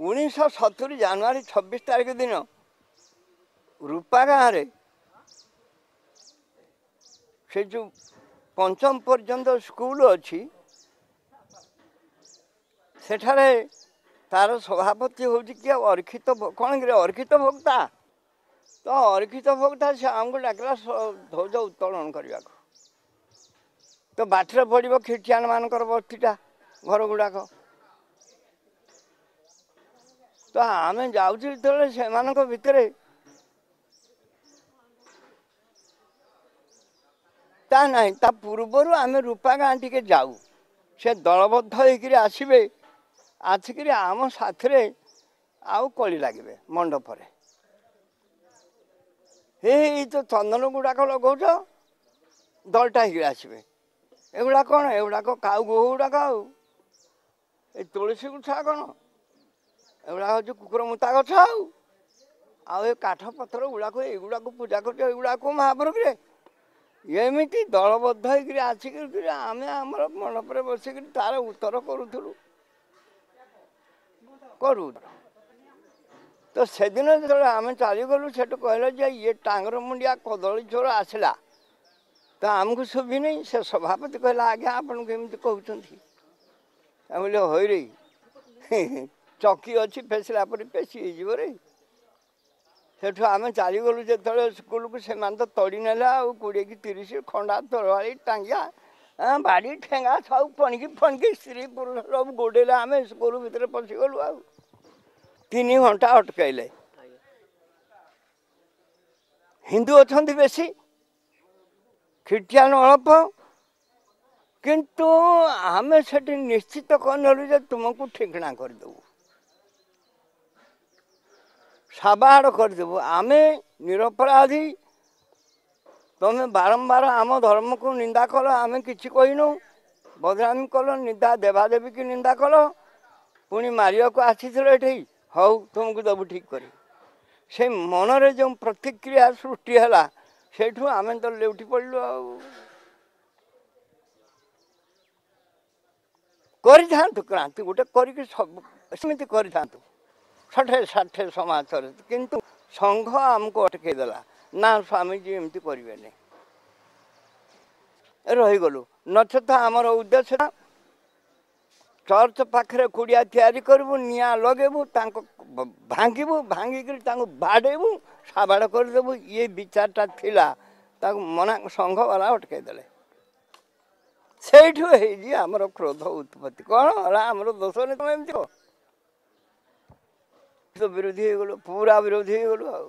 1970 ଜାନୁଆରୀ 26 ତାରିଖ ଦିନ ରୂପା ଗାଁରେ ସେ ଯେଉଁ ପଞ୍ଚମ ପର୍ଯ୍ୟନ୍ତ ସ୍କୁଲ ଅଛି ସେଠାରେ ତାର ସଭାପତି ହେଉଛି କିଏ ଅର୍ଖିତ କ'ଣ କିରେ ଅର୍ଖିତ ଭୋକ୍ତା ତ ଅର୍ଖିତ ଭୋକ୍ତା ସେ ଆମକୁ ଡାକିଲା ଧ୍ୱଜ ଉତ୍ତୋଳନ କରିବାକୁ। ତ ବାଟରେ ପଡ଼ିବ ଖ୍ରୀଷ୍ଟିଆନ ମାନଙ୍କର ବସ୍ତିଟା ଘର ଗୁଡ଼ାକ। ତ ଆମେ ଯାଉଛୁ ଯେତେବେଳେ ସେମାନଙ୍କ ଭିତରେ ତା ନାହିଁ ତା ପୂର୍ବରୁ ଆମେ ରୂପା ଗାଁ ଟିକେ ଯାଉ ସେ ଦଳବଦ୍ଧ ହେଇକିରି ଆସିବେ ଆସିକିରି ଆମ ସାଥିରେ ଆଉ କଳି ଲାଗିବେ ମଣ୍ଡପରେ। ଏଇ ତ ଚନ୍ଦନ ଗୁଡ଼ାକ ଲଗାଉଛ ଦଳଟା ହେଇକିରି ଆସିବେ। ଏଗୁଡ଼ା କ'ଣ ଏଗୁଡ଼ାକ କାଉ ଗୋହ ଗୁଡ଼ାକ ଆଉ ଏ ତୁଳସୀ ଗଛ କ'ଣ ଏଗୁଡ଼ା ହେଉଛି କୁକୁର ମୁତା ଗଛ ଆଉ ଏ କାଠ ପତ୍ର ଗୁଡ଼ାକ ଏଗୁଡ଼ାକୁ ପୂଜା କରୁଛ ଏଗୁଡ଼ାକୁ ମହାପ୍ରଭୁରେ ଏମିତି ଦଳବଦ୍ଧ ହେଇକିରି ଆସିକିରି ଆମେ ଆମର ମଣ୍ଡପରେ ବସିକିରି ତାର ଉତ୍ତର କରୁଥିଲୁ କରୁ। ତ ସେଦିନ ଯେତେବେଳେ ଆମେ ଚାଲିଗଲୁ ସେଠୁ କହିଲେ ଯେ ଇଏ ଟାଙ୍ଗର ମୁଣ୍ଡିଆ କଦଳୀ ଚୋର ଆସିଲା ତ ଆମକୁ ଶୁଭିନି। ସେ ସଭାପତି କହିଲା ଆଜ୍ଞା ଆପଣଙ୍କୁ ଏମିତି କହୁଛନ୍ତି। ଆମେ କହିଲେ ହଇରେ ଚକି ଅଛି ପେଶିଲା ପରେ ପେଶି ହେଇଯିବ ରେ। ସେଠୁ ଆମେ ଚାଲିଗଲୁ ଯେତେବେଳେ ସ୍କୁଲକୁ ସେମାନେ ତ ତଡ଼ି ନେଲେ ଆଉ 20 କି 30 ଖଣ୍ଡା ତରବାରୀ ଟାଙ୍ଗିଆ ବାଡ଼ି ଠେଙ୍ଗା ସବୁ ଫଣିକି ସ୍ତ୍ରୀ ପୁରୁଷ ସବୁ ଗୋଡ଼େଇଲେ ଆମେ ସ୍କୁଲ ଭିତରେ ପଶିଗଲୁ ଆଉ 3 ଘଣ୍ଟା ଅଟକାଇଲେ। ହିନ୍ଦୁ ଅଛନ୍ତି ବେଶୀ ଖ୍ରୀଷ୍ଟିଆନ ଅଳ୍ପ କିନ୍ତୁ ଆମେ ସେଠି ନିଶ୍ଚିତ କରିନେଲୁ ଯେ ତୁମକୁ ଠିକଣା କରିଦେବୁ ସାବାଡ଼ କରିଦେବୁ ଆମେ ନିରପରାଧୀ। ତମେ ବାରମ୍ବାର ଆମ ଧର୍ମକୁ ନିନ୍ଦା କଲ ଆମେ କିଛି କହିନୁ ବଦନାମୀ କଲ ନିନ୍ଦା ଦେବାଦେବୀ କି ନିନ୍ଦା କଲ ପୁଣି ମାରିବାକୁ ଆସିଥିଲ ଏଠି ହଉ ତୁମକୁ ଦେବୁ ଠିକ କରି। ସେ ମନରେ ଯେଉଁ ପ୍ରତିକ୍ରିୟା ସୃଷ୍ଟି ହେଲା ସେଇଠୁ ଆମେ ତ ଲେଉଟି ପଡ଼ିଲୁ ଆଉ। କରିଥାନ୍ତୁ କ୍ରାନ୍ତି ଗୋଟେ କରିକି ସବୁ ସେମିତି କରିଥାନ୍ତୁ ଷାଠେ ସମାଜରେ କିନ୍ତୁ ସଂଘ ଆମକୁ ଅଟକେଇ ଦେଲା ନା ସ୍ୱାମୀଜୀ ଏମିତି କରିବେନି ରହିଗଲୁ। ନଚେତ ଆମର ଉଦ୍ଦେଶ୍ୟ ଚର୍ଚ୍ଚ ପାଖରେ କୁଡ଼ିଆ ତିଆରି କରିବୁ ନିଆଁ ଲଗେଇବୁ ତାଙ୍କ ଭାଙ୍ଗିବୁ ଭାଙ୍ଗିକିରି ତାଙ୍କୁ ବାଡ଼େଇବୁ ସାବାଡ଼ କରିଦେବୁ ଇଏ ବିଚାରଟା ଥିଲା ତାକୁ ମନା ସଂଘ ବାଲା ଅଟକେଇ ଦେଲେ। ସେଇଠୁ ହେଇଛି ଆମର କ୍ରୋଧ ଉତ୍ପତ୍ତି। କ'ଣ ହେଲା ଆମର ଦୋଷ ନେଇ ତମେ ଏମିତି ବିରୋଧୀ ହେଇଗଲୁ ପୁରା ବିରୋଧୀ ହେଇଗଲୁ ଆଉ।